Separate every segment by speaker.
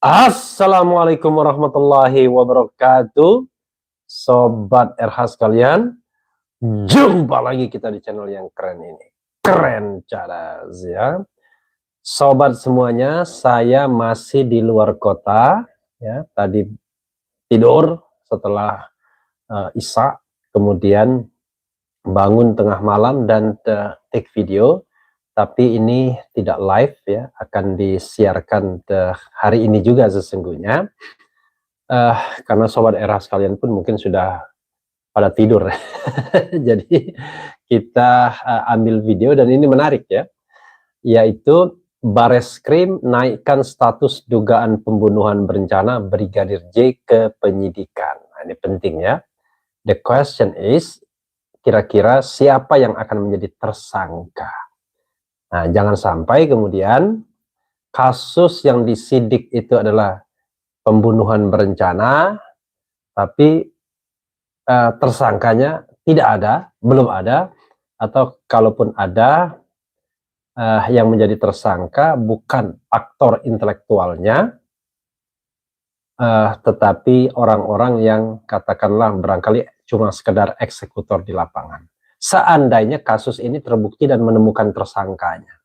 Speaker 1: Assalamualaikum warahmatullahi wabarakatuh, Sobat RH sekalian. Jumpa lagi kita di channel yang keren ini, Keren Cadas ya. Sobat semuanya, saya masih di luar kota ya. Tadi tidur setelah Isya, kemudian bangun tengah malam dan take video. Tapi ini tidak live ya, akan disiarkan hari ini juga sesungguhnya. Karena Sobat Era sekalian pun mungkin sudah pada tidur. Jadi kita ambil video dan ini menarik ya, yaitu Bareskrim naikkan status dugaan pembunuhan berencana Brigadir J ke penyidikan. Nah, ini penting ya. The question is, kira-kira siapa yang akan menjadi tersangka? Nah, jangan sampai kemudian kasus yang disidik itu adalah pembunuhan berencana, tapi tersangkanya tidak ada, belum ada, atau kalaupun ada, yang menjadi tersangka bukan aktor intelektualnya, tetapi orang-orang yang katakanlah barangkali cuma sekedar eksekutor di lapangan. Seandainya kasus ini terbukti dan menemukan tersangkanya.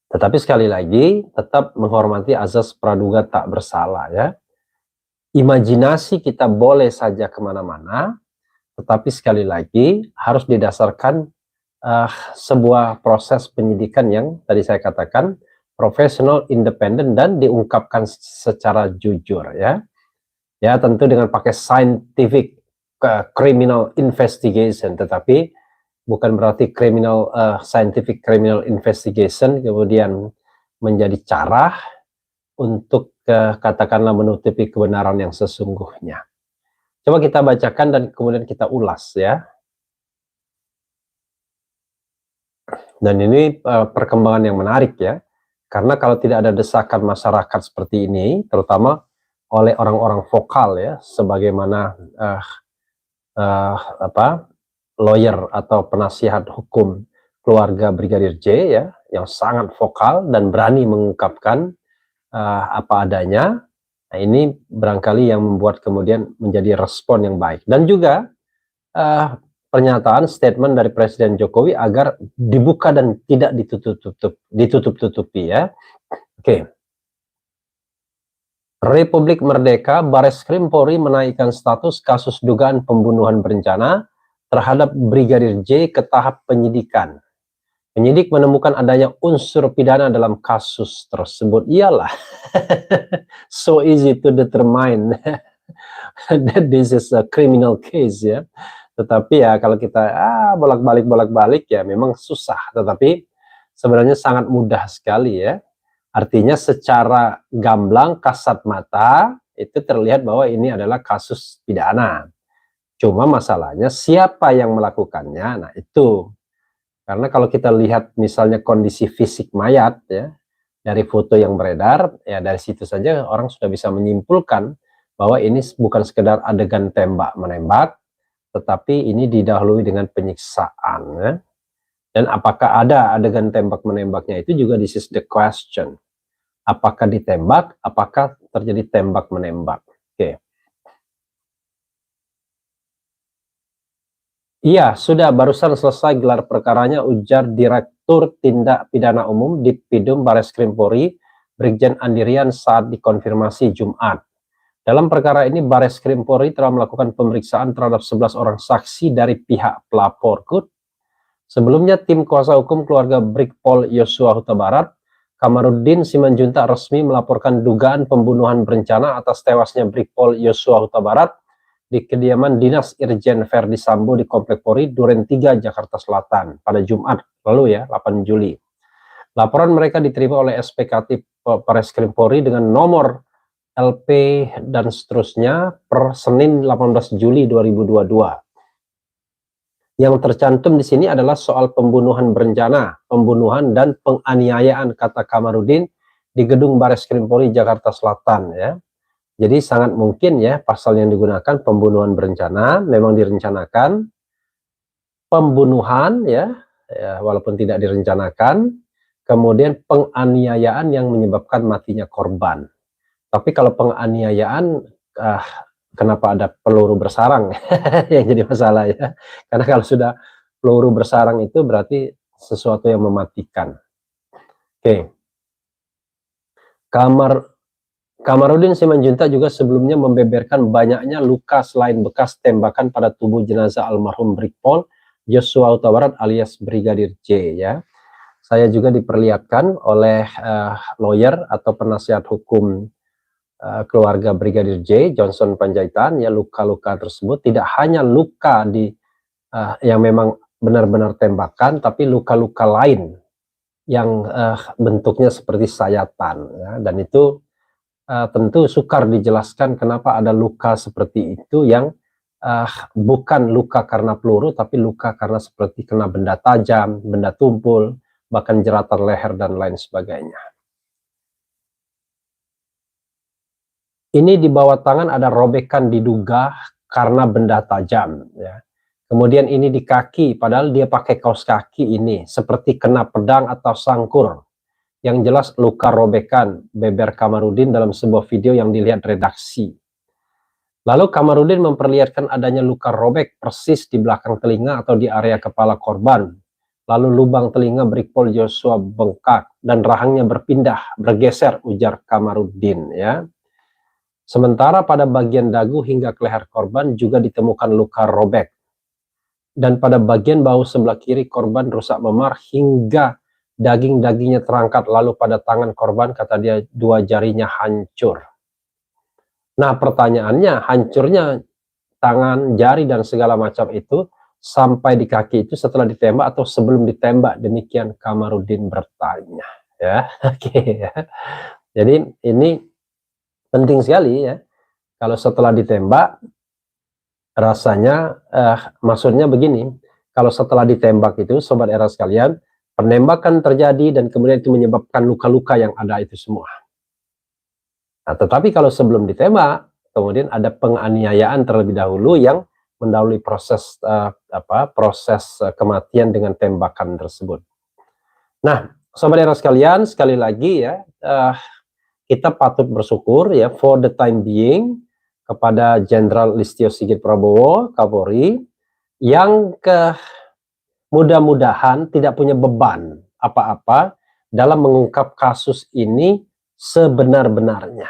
Speaker 1: Tetapi sekali lagi, tetap menghormati azas praduga tak bersalah ya. Imajinasi kita boleh saja kemana-mana, tetapi sekali lagi harus didasarkan sebuah proses penyidikan yang tadi saya katakan profesional, independen, dan diungkapkan secara jujur ya. Ya tentu dengan pakai scientific criminal investigation, tetapi bukan berarti scientific criminal investigation kemudian menjadi cara untuk katakanlah menutupi kebenaran yang sesungguhnya. Coba kita bacakan dan kemudian kita ulas ya. Dan ini perkembangan yang menarik ya, karena kalau tidak ada desakan masyarakat seperti ini, terutama oleh orang-orang vokal ya, sebagaimana lawyer atau penasihat hukum keluarga Brigadir J ya, yang sangat vokal dan berani mengungkapkan apa adanya. Nah, ini barangkali yang membuat kemudian menjadi respon yang baik, dan juga pernyataan statement dari Presiden Jokowi agar dibuka dan tidak ditutup-tutupi ya. Oke. Republik Merdeka, Bareskrim Polri menaikkan status kasus dugaan pembunuhan berencana terhadap Brigadir J ke tahap penyidikan. Penyidik menemukan adanya unsur pidana dalam kasus tersebut. Iyalah, so easy to determine that this is a criminal case ya. Tetapi ya kalau kita bolak-balik ya memang susah, tetapi sebenarnya sangat mudah sekali ya. Artinya secara gamblang kasat mata itu terlihat bahwa ini adalah kasus pidana. Cuma masalahnya siapa yang melakukannya, nah itu. Karena kalau kita lihat misalnya kondisi fisik mayat ya, dari foto yang beredar, ya dari situ saja orang sudah bisa menyimpulkan bahwa ini bukan sekedar adegan tembak-menembak, tetapi ini didahului dengan penyiksaan ya. Dan apakah ada adegan tembak-menembaknya itu juga this is the question. Apakah ditembak, apakah terjadi tembak-menembak. Oke. Iya, sudah barusan selesai gelar perkaranya, ujar Direktur Tindak Pidana Umum Dipidum Bareskrim Polri, Brigjen Andirian saat dikonfirmasi Jumat. Dalam perkara ini, Bareskrim Polri telah melakukan pemeriksaan terhadap 11 orang saksi dari pihak pelapor. Sebelumnya, tim kuasa hukum keluarga Brigpol Yosua Huta Barat, Kamarudin Simanjuntak, resmi melaporkan dugaan pembunuhan berencana atas tewasnya Brigpol Yosua Huta Barat di kediaman Dinas Irjen Verdi Sambo di Komplek Polri Duren 3, Jakarta Selatan pada Jumat lalu ya, 8 Juli. Laporan mereka diterima oleh SPKT Bareskrim Polri dengan nomor LP dan seterusnya per Senin 18 Juli 2022. Yang tercantum di sini adalah soal pembunuhan berencana, pembunuhan dan penganiayaan, kata Kamarudin di gedung Bareskrim Polri Jakarta Selatan ya. Jadi sangat mungkin ya pasal yang digunakan pembunuhan berencana, memang direncanakan, pembunuhan ya walaupun tidak direncanakan, kemudian penganiayaan yang menyebabkan matinya korban. Tapi kalau penganiayaan, kenapa ada peluru bersarang yang jadi masalah ya. Karena kalau sudah peluru bersarang itu berarti sesuatu yang mematikan. Oke. Kamarudin Simanjuntak juga sebelumnya membeberkan banyaknya luka selain bekas tembakan pada tubuh jenazah almarhum Brigpol Joshua Huta Barat alias Brigadir J ya. Saya juga diperlihatkan oleh lawyer atau penasihat hukum keluarga Brigadir J, Johnson Panjaitan, ya luka-luka tersebut tidak hanya luka di yang memang benar-benar tembakan, tapi luka-luka lain yang bentuknya seperti sayatan, ya, dan itu tentu sukar dijelaskan kenapa ada luka seperti itu yang bukan luka karena peluru, tapi luka karena seperti kena benda tajam, benda tumpul, bahkan jeratan leher dan lain sebagainya. Ini di bawah tangan ada robekan diduga karena benda tajam. Ya. Kemudian ini di kaki, padahal dia pakai kaos kaki ini, seperti kena pedang atau sangkur. Yang jelas luka robekan, beber Kamarudin dalam sebuah video yang dilihat redaksi. Lalu Kamarudin memperlihatkan adanya luka robek persis di belakang telinga atau di area kepala korban. Lalu lubang telinga Brigpol Joshua bengkak dan rahangnya berpindah, bergeser, ujar Kamarudin. Ya. Sementara pada bagian dagu hingga ke leher korban juga ditemukan luka robek. Dan pada bagian bahu sebelah kiri korban rusak memar hingga daging-dagingnya terangkat. Lalu pada tangan korban kata dia 2 jarinya hancur. Nah pertanyaannya, hancurnya tangan, jari dan segala macam itu sampai di kaki itu setelah ditembak atau sebelum ditembak? Demikian Kamarudin bertanya. Ya, oke ya. Jadi ini penting sekali ya, kalau setelah ditembak, rasanya, maksudnya begini, kalau setelah ditembak itu, Sobat Era sekalian, penembakan terjadi dan kemudian itu menyebabkan luka-luka yang ada itu semua. Nah, tetapi kalau sebelum ditembak, kemudian ada penganiayaan terlebih dahulu yang mendahului proses, proses kematian dengan tembakan tersebut. Nah, Sobat Era sekalian, sekali lagi ya, kita patut bersyukur ya for the time being kepada Jenderal Listio Sigit Prabowo, Kapolri, yang mudah-mudahan tidak punya beban apa-apa dalam mengungkap kasus ini sebenar-benarnya.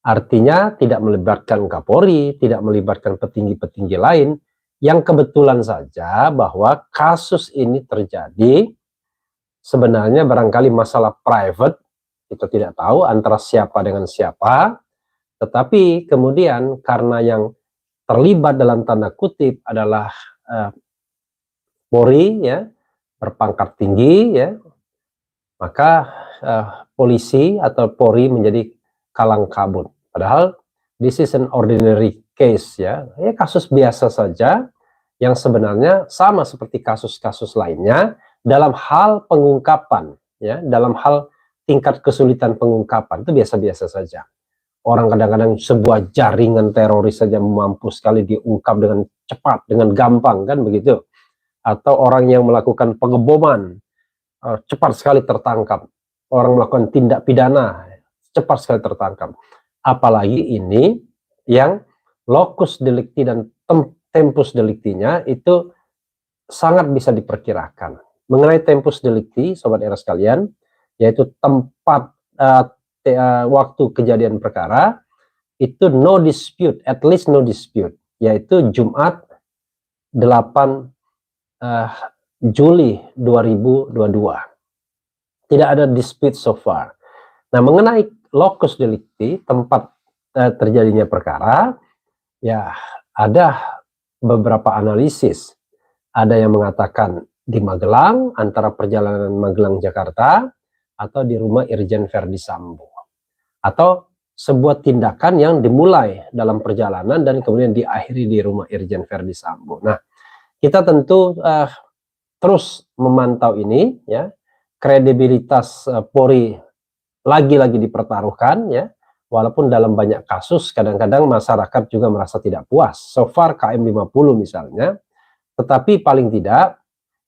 Speaker 1: Artinya tidak melibatkan Kapolri, tidak melibatkan petinggi-petinggi lain, yang kebetulan saja bahwa kasus ini terjadi sebenarnya barangkali masalah private, kita tidak tahu antara siapa dengan siapa, tetapi kemudian karena yang terlibat dalam tanda kutip adalah Polri ya, berpangkat tinggi ya, maka polisi atau Polri menjadi kalang kabut. Padahal this is an ordinary case ya, kasus biasa saja yang sebenarnya sama seperti kasus-kasus lainnya dalam hal pengungkapan ya, dalam hal tingkat kesulitan pengungkapan itu biasa-biasa saja. Orang kadang-kadang sebuah jaringan teroris saja mampu sekali diungkap dengan cepat, dengan gampang kan begitu. Atau orang yang melakukan pengeboman cepat sekali tertangkap. Orang melakukan tindak pidana cepat sekali tertangkap. Apalagi ini yang locus delicti dan tempus delictinya itu sangat bisa diperkirakan. Mengenai tempus delicti, Sobat Era sekalian, yaitu tempat waktu kejadian perkara, itu no dispute, at least no dispute, yaitu Jumat 8 Juli 2022. Tidak ada dispute so far. Nah, mengenai locus delicti, tempat terjadinya perkara, ya ada beberapa analisis. Ada yang mengatakan di Magelang, antara perjalanan Magelang Jakarta, atau di rumah Irjen Verdi Sambo. Atau sebuah tindakan yang dimulai dalam perjalanan dan kemudian diakhiri di rumah Irjen Verdi Sambo. Nah, kita tentu terus memantau ini ya, kredibilitas Polri lagi-lagi dipertaruhkan ya, walaupun dalam banyak kasus kadang-kadang masyarakat juga merasa tidak puas. So far KM 50 misalnya, tetapi paling tidak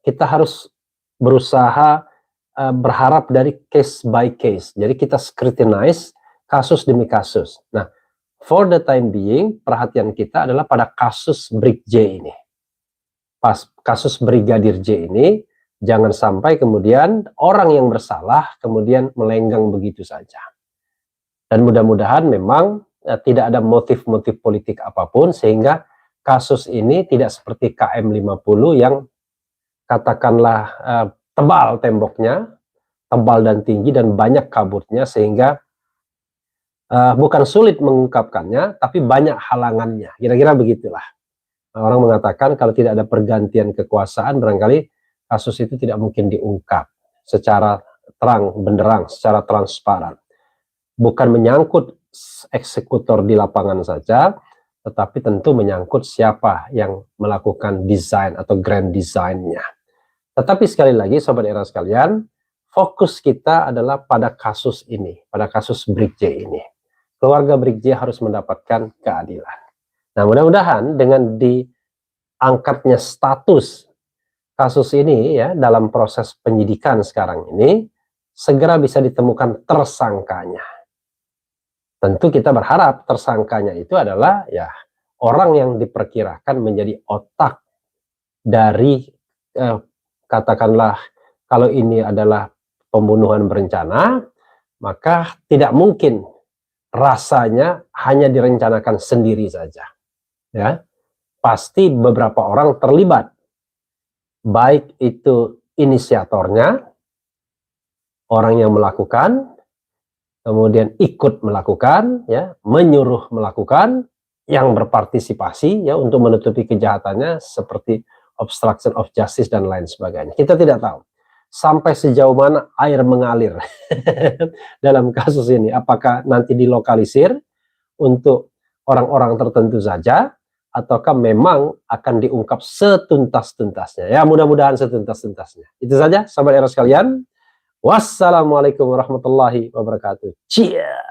Speaker 1: kita harus berusaha berharap dari case by case. Jadi kita scrutinize kasus demi kasus. Nah, for the time being, perhatian kita adalah pada kasus Brig J ini. Pas kasus Brigadir J ini, jangan sampai kemudian orang yang bersalah kemudian melenggang begitu saja. Dan mudah-mudahan memang tidak ada motif-motif politik apapun, sehingga kasus ini tidak seperti KM50 yang katakanlah tebal temboknya, tebal dan tinggi dan banyak kabutnya, sehingga bukan sulit mengungkapkannya, tapi banyak halangannya. Kira-kira begitulah. Orang mengatakan kalau tidak ada pergantian kekuasaan, barangkali kasus itu tidak mungkin diungkap secara terang benderang, secara transparan. Bukan menyangkut eksekutor di lapangan saja, tetapi tentu menyangkut siapa yang melakukan desain atau grand design-nya. Tetapi sekali lagi Sobat Era sekalian, fokus kita adalah pada kasus ini, pada kasus Brig J ini. Keluarga Brig J harus mendapatkan keadilan. Nah, mudah-mudahan dengan diangkatnya status kasus ini ya dalam proses penyidikan sekarang ini, segera bisa ditemukan tersangkanya. Tentu kita berharap tersangkanya itu adalah ya orang yang diperkirakan menjadi otak dari katakanlah kalau ini adalah pembunuhan berencana, maka tidak mungkin rasanya hanya direncanakan sendiri saja. Ya, pasti beberapa orang terlibat, baik itu inisiatornya, orang yang melakukan, kemudian ikut melakukan, ya, menyuruh melakukan, yang berpartisipasi ya untuk menutupi kejahatannya seperti obstruction of justice dan lain sebagainya. Kita tidak tahu sampai sejauh mana air mengalir dalam kasus ini. Apakah nanti dilokalisir untuk orang-orang tertentu saja, ataukah memang akan diungkap setuntas-tuntasnya? Ya, mudah-mudahan setuntas-tuntasnya. Itu saja, sahabat Era sekalian. Wassalamualaikum warahmatullahi wabarakatuh. Cheers.